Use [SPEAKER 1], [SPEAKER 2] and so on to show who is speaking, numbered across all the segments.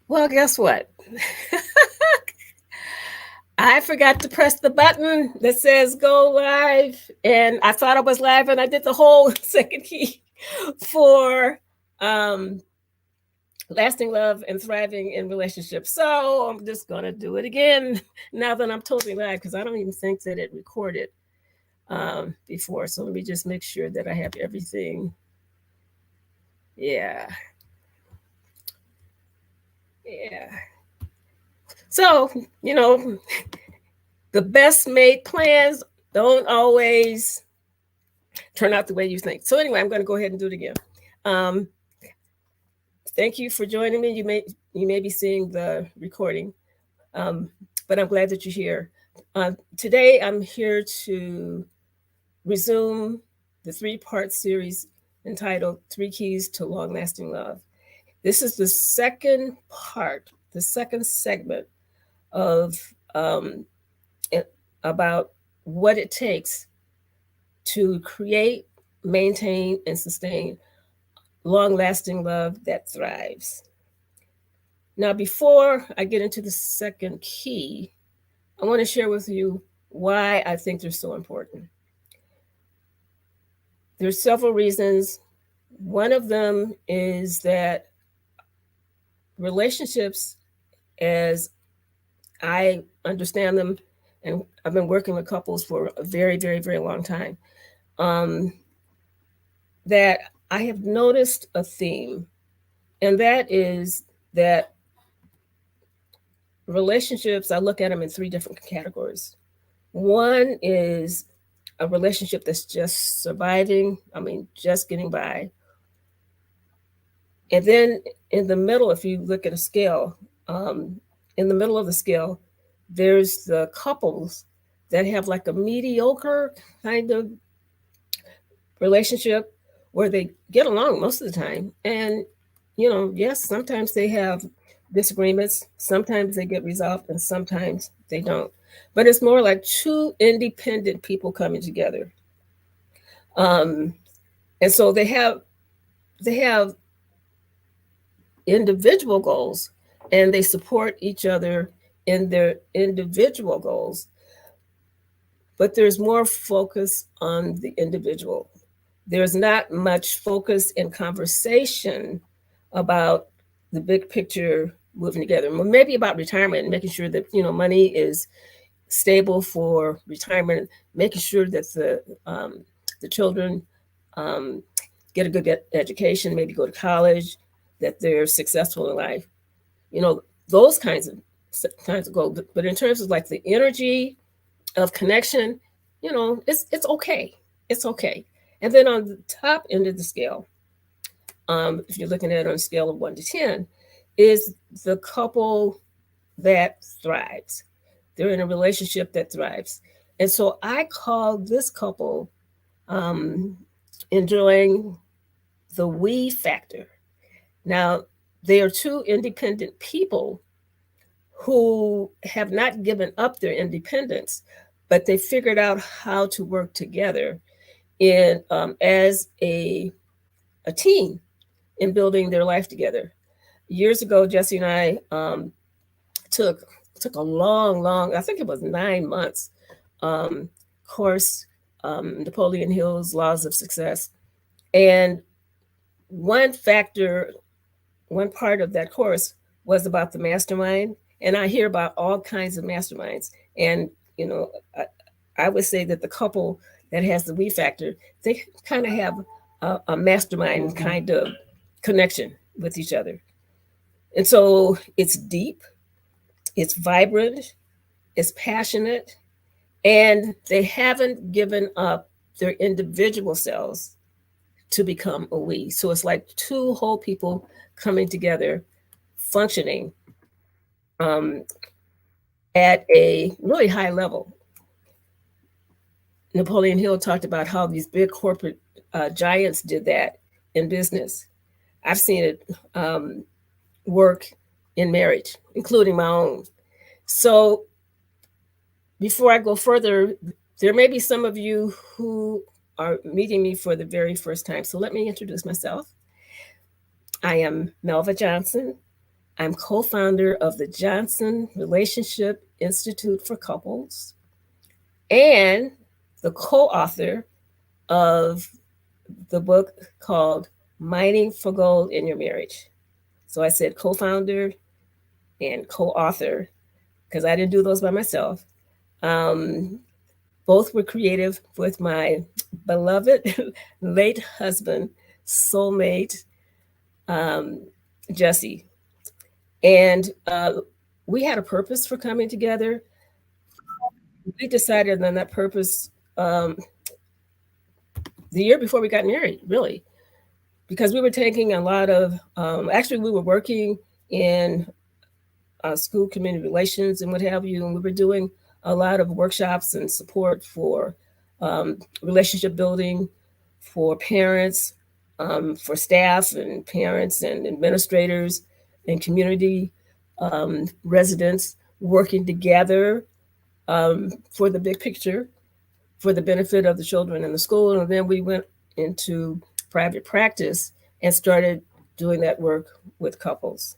[SPEAKER 1] Well, guess what? I forgot to press the button that says go live, and I thought I was live, and I did the whole second key for um, lasting love and thriving in relationships. So I'm just gonna do it again now that I'm totally live because I don't even think that it recorded before. So let me just make sure that I have everything. Yeah, yeah. So you know, the best made plans don't always turn out the way you think. So anyway, I'm going to go ahead and do it again. Um, Thank you for joining me. You may be seeing the recording, um, but I'm glad that you're here. Today, I'm here to resume the three-part series entitled Three Keys to Long-Lasting Love. This is the second part, the second segment of um, about what it takes to create, maintain, and sustain long lasting love that thrives. Now, before I get into the second key, I want to share with you why I think they're so important. There's several reasons. One of them is that relationships, as I understand them, and I've been working with couples for a very, very, very long time, um, that I have noticed a theme, and that is that relationships, I look at them in three different categories. One is a relationship that's just surviving, I mean, just getting by. And then in the middle, if you look at a scale, in the middle of the scale, there's the couples that have like a mediocre kind of relationship where they get along most of the time. And, yes, sometimes they have disagreements, sometimes they get resolved, and sometimes they don't. But it's more like two independent people coming together. Um, and so they have individual goals and they support each other in their individual goals, but there's more focus on the individual. There's not much focus in conversation about the big picture moving together. Well, maybe about retirement and making sure that money is stable for retirement, making sure that the children um, get a good education, maybe go to college, that they're successful in life. You know, those kinds of goals. But in terms of like the energy of connection, it's okay. It's okay. And then on the top end of the scale, if you're looking at it on a scale of 1 to 10, is the couple that thrives. They're in a relationship that thrives. And so I call this couple um, enjoying the we factor. Now, they are two independent people who have not given up their independence, but they figured out how to work together in as a team in building their life together. Years ago, Jesse and I took took a long, I think it was 9 months um, course, Napoleon Hill's Laws of Success, and one factor, one part of that course was about the mastermind, and I hear about all kinds of masterminds, and you know, I would say that the couple that has the we factor, they kind of have a mastermind kind of connection with each other, and so it's deep, it's vibrant, it's passionate, and they haven't given up their individual selves to become a we. So it's like two whole people coming together, functioning um, at a really high level. Napoleon Hill talked about how these big corporate giants did that in business. I've seen it work in marriage, including my own. So before I go further, there may be some of you who are meeting me for the very first time. So let me introduce myself. I am Melva Johnson. I'm co-founder of the Johnson Relationship Institute for Couples and the co-author of the book called Mining for Gold in Your Marriage. So I said co-founder and co-author because I didn't do those by myself. Both were creative with my beloved late husband, soulmate, Jesse. And we had a purpose for coming together. We decided on that purpose the year before we got married, really, because we were taking a lot of, actually, we were working in school community relations and what have you, and we were doing a lot of workshops and support for relationship building for parents, for staff and parents and administrators and community residents working together for the big picture, for the benefit of the children in the school. And then we went into private practice and started doing that work with couples.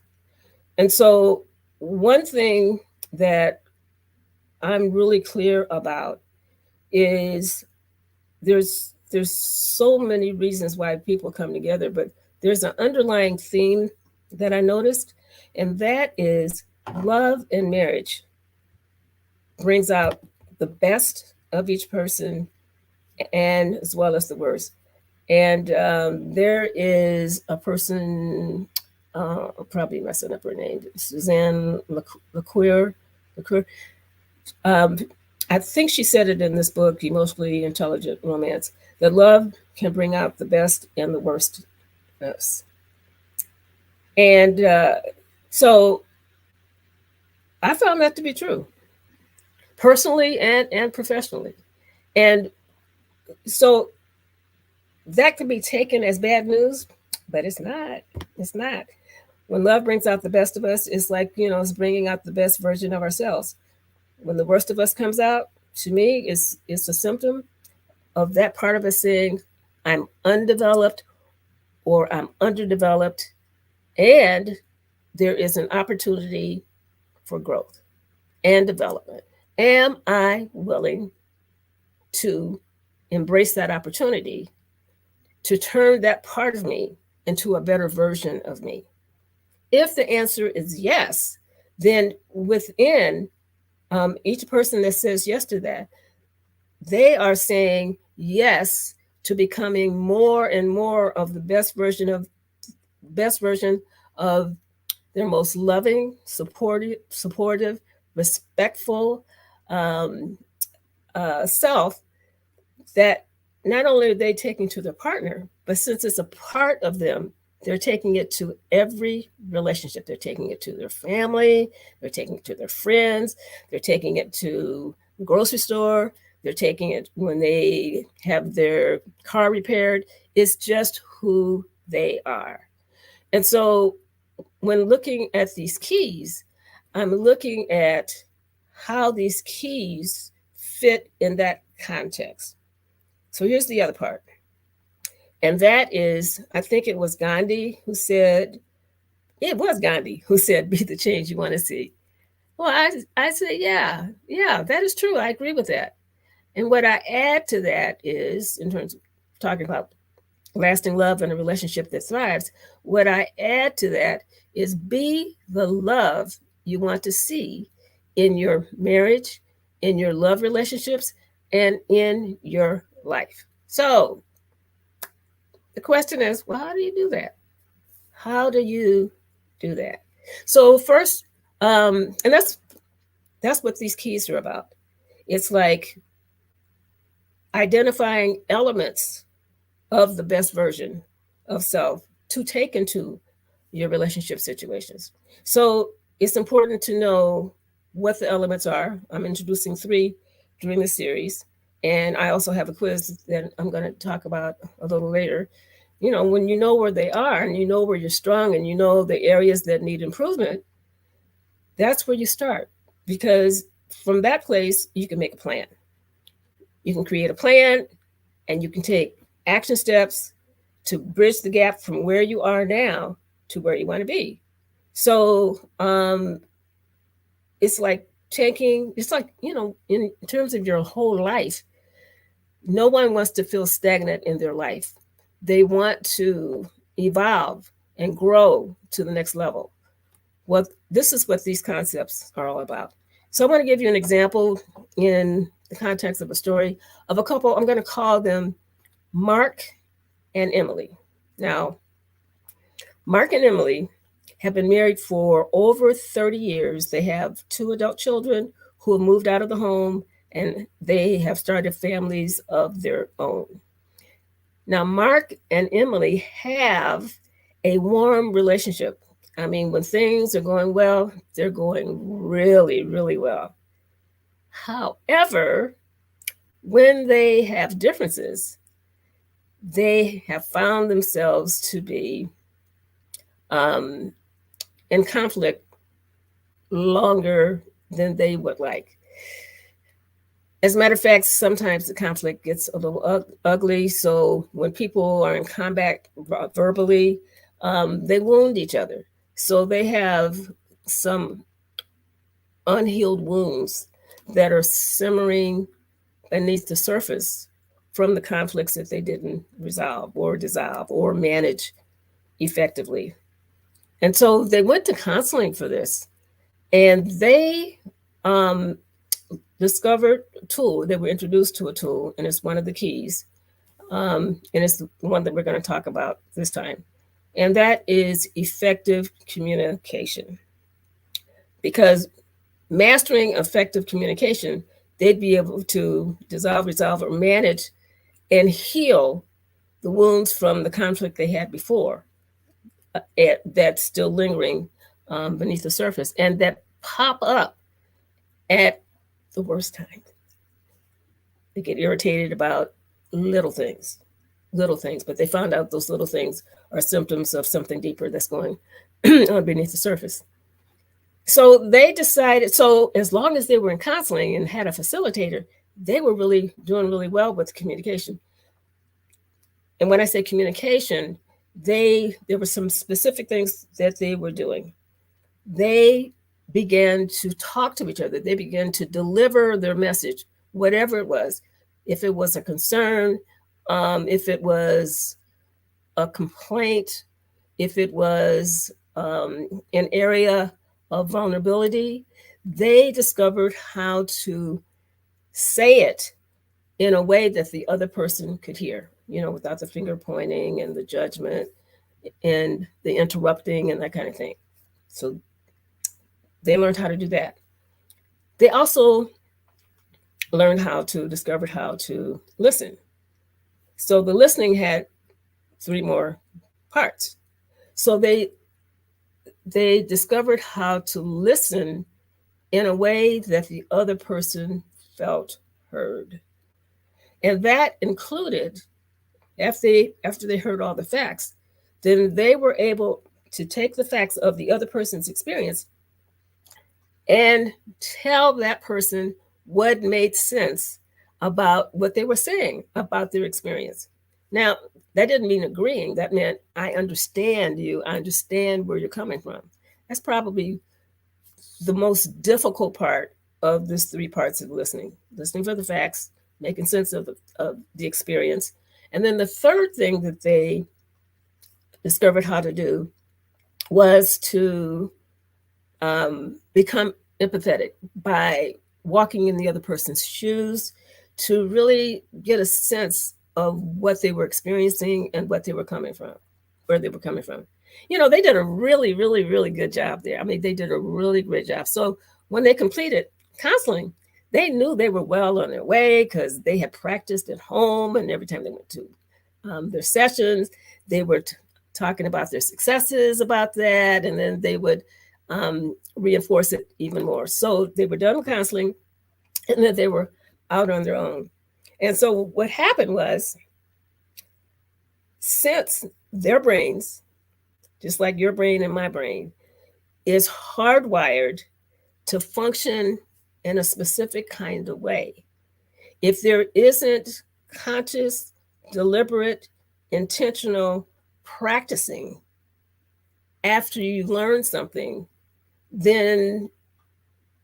[SPEAKER 1] And so one thing that I'm really clear about is there's so many reasons why people come together, but there's an underlying theme that I noticed, and that is love and marriage brings out the best of each person and as well as the worst. And there is a person, probably messing up her name, Suzanne LeCoeur. I think she said it in this book, Emotionally Intelligent Romance, that love can bring out the best and the worst in us. And so I found that to be true, personally and professionally. And so that could be taken as bad news, but it's not. It's not. When love brings out the best of us, it's like, it's bringing out the best version of ourselves. When the worst of us comes out, to me, it's a symptom of that part of us saying, I'm undeveloped or I'm underdeveloped, and there is an opportunity for growth and development. Am I willing to embrace that opportunity to turn that part of me into a better version of me? If the answer is yes, then within each person that says yes to that, they are saying yes to becoming more and more of the best version of their most loving, supportive, respectful self, that not only are they taking to their partner, but since it's a part of them, they're taking it to every relationship. They're taking it to their family. They're taking it to their friends. They're taking it to the grocery store. They're taking it when they have their car repaired. It's just who they are. And so when looking at these keys, I'm looking at how these keys fit in that context. So here's the other part. And that is, I think it was Gandhi who said, be the change you want to see. Well, I say, yeah, that is true. I agree with that. And what I add to that is, in terms of talking about lasting love and a relationship that thrives, what I add to that is be the love you want to see in your marriage, in your love relationships, and in your life. So the question is, well, how do you do that? How do you do that? So first, and that's what these keys are about. It's like identifying elements of the best version of self to take into your relationship situations. So it's important to know what the elements are. I'm introducing 3 during the series. And I also have a quiz that I'm going to talk about a little later. When you know where they are and you know where you're strong and you know the areas that need improvement, that's where you start. Because from that place, you can make a plan. You can create a plan and you can take action steps to bridge the gap from where you are now to where you want to be. So it's like taking, it's like, you know, in terms of your whole life, no one wants to feel stagnant in their life. They want to evolve and grow to the next level. Well, this is what these concepts are all about. So I want to give you an example in the context of a story of a couple. I'm going to call them Mark and Emily. Now, Mark and Emily have been married for over 30 years. They have 2 adult children who have moved out of the home, and they have started families of their own. Now, Mark and Emily have a warm relationship. I mean, when things are going well, they're going really, really well. However, when they have differences, they have found themselves to be um, in conflict longer than they would like. As a matter of fact, sometimes the conflict gets a little ugly. So when people are in combat verbally, they wound each other. So they have some unhealed wounds that are simmering beneath the surface from the conflicts that they didn't resolve or dissolve or manage effectively. And so they went to counseling for this, and they um, discovered a tool. They were introduced to a tool, and it's one of the keys. And it's the one that we're going to talk about this time. And that is effective communication. Because mastering effective communication, they'd be able to dissolve, resolve, or manage and heal the wounds from the conflict they had before that's still lingering beneath the surface and that pop up at the worst time. They get irritated about little things, but they found out those little things are symptoms of something deeper that's going on beneath the surface. So they decided, so as long as they were in counseling and had a facilitator, they were really doing really well with communication. And when I say communication, there were some specific things that they were doing. They began to talk to each other. They began to deliver their message, whatever it was. If it was a concern, if it was a complaint, if it was an area of vulnerability, they discovered how to say it in a way that the other person could hear, you know, without the finger pointing and the judgment and the interrupting and that kind of thing. So they learned how to do that. They also discovered how to listen. So the listening had 3 more parts. So they discovered how to listen in a way that the other person felt heard. And that included, after they heard all the facts, then they were able to take the facts of the other person's experience and tell that person what made sense about what they were saying about their experience. Now, that didn't mean agreeing. That meant, I understand you. I understand where you're coming from. That's probably the most difficult part of this 3 parts of listening for the facts, making sense of the experience. And then the third thing that they discovered how to do was to become empathetic by walking in the other person's shoes to really get a sense of what they were experiencing and what they were coming from, where they were coming from. You know, they did a really, really, really good job there. I mean, they did a really great job. So when they completed counseling, they knew they were well on their way because they had practiced at home, and every time they went to their sessions, they were talking about their successes about that, and then they would reinforce it even more. So they were done with counseling, and then they were out on their own. And so what happened was, since their brains, just like your brain and my brain, is hardwired to function in a specific kind of way, if there isn't conscious, deliberate, intentional practicing, after you learn something, then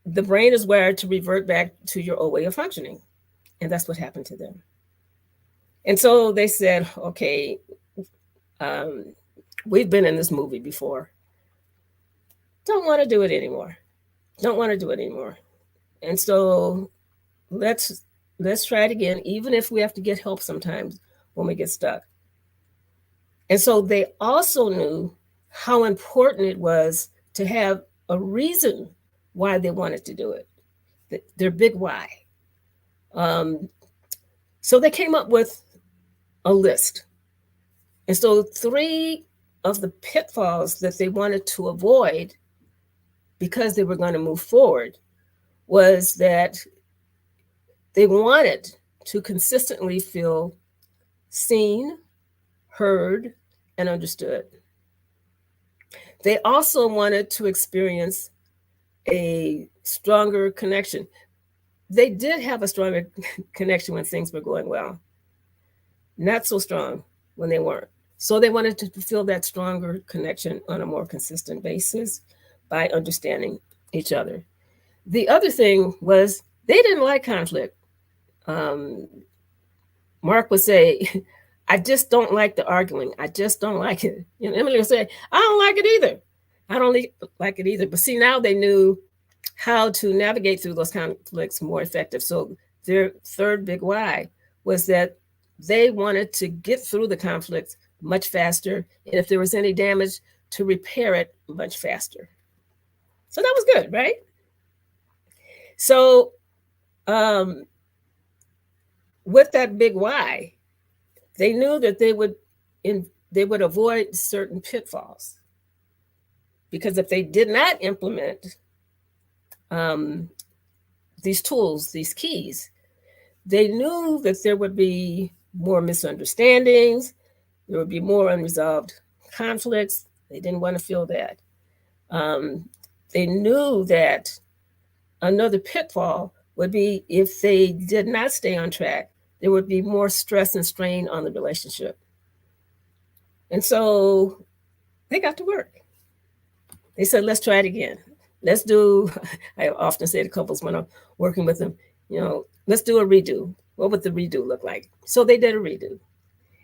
[SPEAKER 1] the brain is wired to revert back to your old way of functioning. And that's what happened to them. And so they said, okay, we've been in this movie before. Don't want to do it anymore. Don't want to do it anymore. And so let's try it again, even if we have to get help sometimes when we get stuck. And so they also knew how important it was to have a reason why they wanted to do it, their big why. So they came up with a list. And so 3 of the pitfalls that they wanted to avoid because they were going to move forward was that they wanted to consistently feel seen, heard, and understood. They also wanted to experience a stronger connection. They did have a stronger connection when things were going well, not so strong when they weren't. So they wanted to feel that stronger connection on a more consistent basis by understanding each other. The other thing was they didn't like conflict. Mark would say, I just don't like the arguing. I just don't like it. You know, Emily would say, I don't like it either. I don't like it either. But see, now they knew how to navigate through those conflicts more effective. So their third big why was that they wanted to get through the conflict much faster. And if there was any damage, to repair it much faster. So that was good, right? So with that big why, they knew that they would avoid certain pitfalls. Because if they did not implement these tools, these keys, they knew that there would be more misunderstandings, there would be more unresolved conflicts. They didn't want to feel that. They knew that another pitfall would be if they did not stay on track, there would be more stress and strain on the relationship. And so they got to work. They said, let's try it again. Let's do, I often say to couples when I'm working with them, you know, let's do a redo. What would the redo look like? So they did a redo.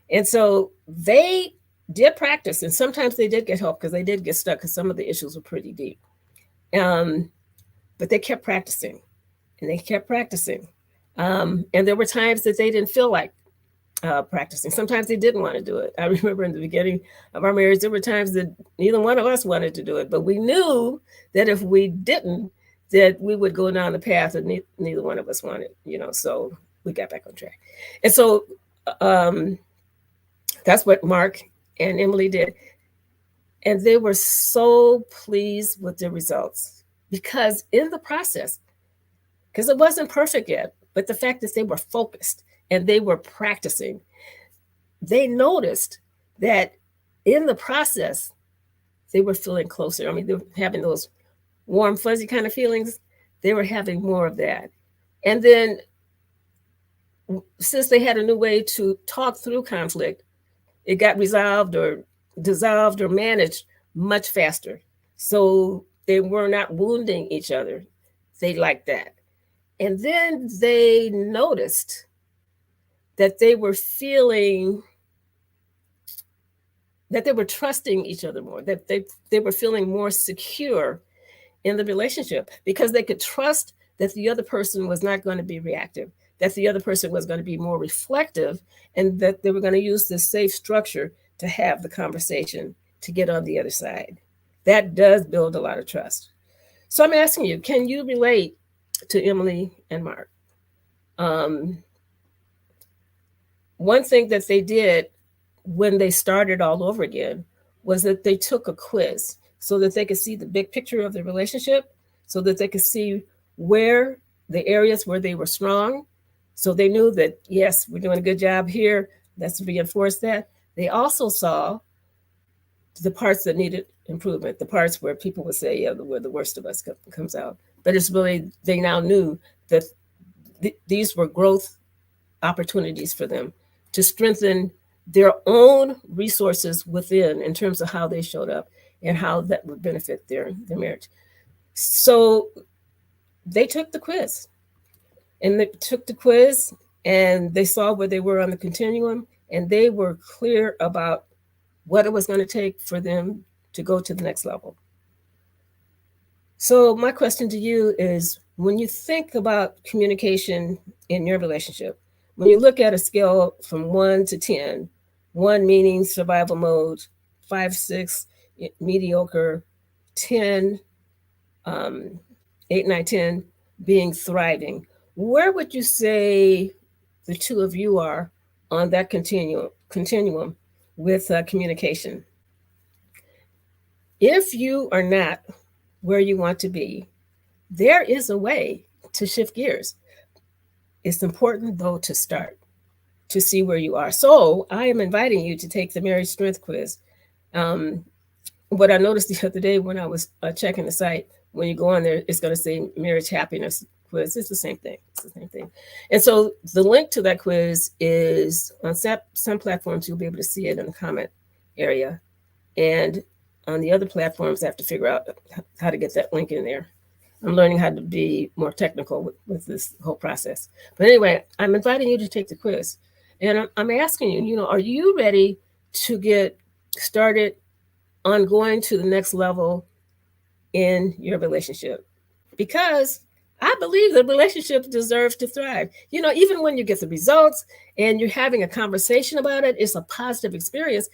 [SPEAKER 1] And so they did practice, and sometimes they did get help because they did get stuck because some of the issues were pretty deep. But they kept practicing, and they kept practicing. And there were times that they didn't feel like practicing. Sometimes they didn't want to do it. I remember in the beginning of our marriage, there were times that neither one of us wanted to do it, but we knew that if we didn't, that we would go down the path that neither one of us wanted, you know, so we got back on track. And so that's what Mark and Emily did. And they were so pleased with the results because in the process, because it wasn't perfect yet, but the fact that they were focused and they were practicing, they noticed that in the process, they were feeling closer. I mean, they were having those warm, fuzzy kind of feelings. They were having more of that. And then since they had a new way to talk through conflict, it got resolved or dissolved or managed much faster. So they were not wounding each other. They liked that. And then they noticed that they were feeling, that they were trusting each other more, that they were feeling more secure in the relationship because they could trust that the other person was not going to be reactive, that the other person was going to be more reflective, and that they were going to use this safe structure to have the conversation to get on the other side. That does build a lot of trust. So I'm asking you, can you relate to Emily and Mark? One thing that they did when they started all over again was that they took a quiz so that they could see the big picture of the relationship, so that they could see where the areas where they were strong. So they knew that, yes, we're doing a good job here. Let's reinforce that. They also saw the parts that needed improvement, the parts where people would say, yeah, where the worst of us comes out. But it's really, they now knew that these were growth opportunities for them to strengthen their own resources within in terms of how they showed up and how that would benefit their marriage. So they took the quiz, and they saw where they were on the continuum, and they were clear about what it was going to take for them to go to the next level. So my question to you is, when you think about communication in your relationship, when you look at a scale from 1 to 10, 1 meaning survival mode, 5, 6 mediocre, 10, 8, 9, 10 being thriving, where would you say the two of you are on that continuum with communication? If you are not where you want to be, there is a way to shift gears. It's important, though, to start to see where you are. So I am inviting you to take the Marriage Strength Quiz. What I noticed the other day when I was checking the site, when you go on there, it's going to say Marriage Happiness Quiz. It's the same thing. It's the same thing. And so the link to that quiz is on some platforms. You'll be able to see it in the comment area. And on the other platforms, I have to figure out how to get that link in there. I'm learning how to be more technical with this whole process. But anyway, I'm inviting you to take the quiz. And I'm asking you, are you ready to get started on going to the next level in your relationship? Because I believe the relationship deserves to thrive. Even when you get the results and you're having a conversation about it, it's a positive experience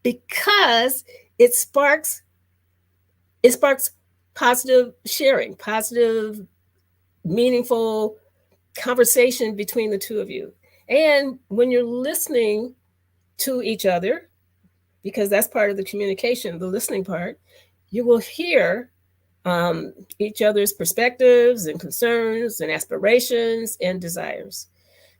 [SPEAKER 1] because it sparks positive sharing, positive, meaningful conversation between the two of you. And when you're listening to each other, because that's part of the communication, the listening part, you will hear each other's perspectives and concerns and aspirations and desires.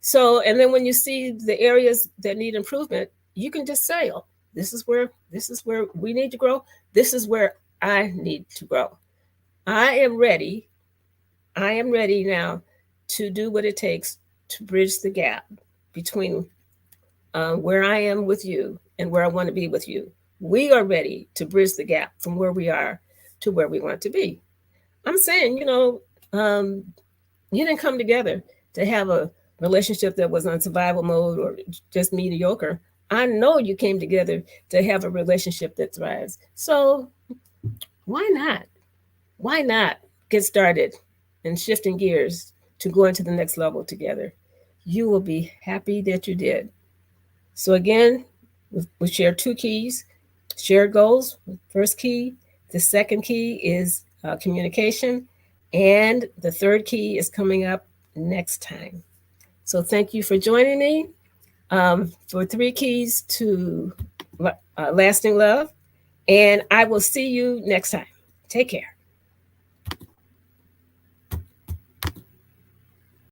[SPEAKER 1] So, and then when you see the areas that need improvement, you can just say, oh, this is where we need to grow. This is where I need to grow. I am ready now to do what it takes to bridge the gap between where I am with you and where I want to be with you. We are ready to bridge the gap from where we are to where we want to be. I'm saying, you didn't come together to have a relationship that was on survival mode or just mediocre. I know you came together to have a relationship that thrives. So why not? Why not get started and shifting gears to going to the next level together? You will be happy that you did. So again, we share 2 keys, shared goals. First key. The second key is communication. And the third key is coming up next time. So thank you for joining me for 3 keys to lasting love. And I will see you next time. Take care.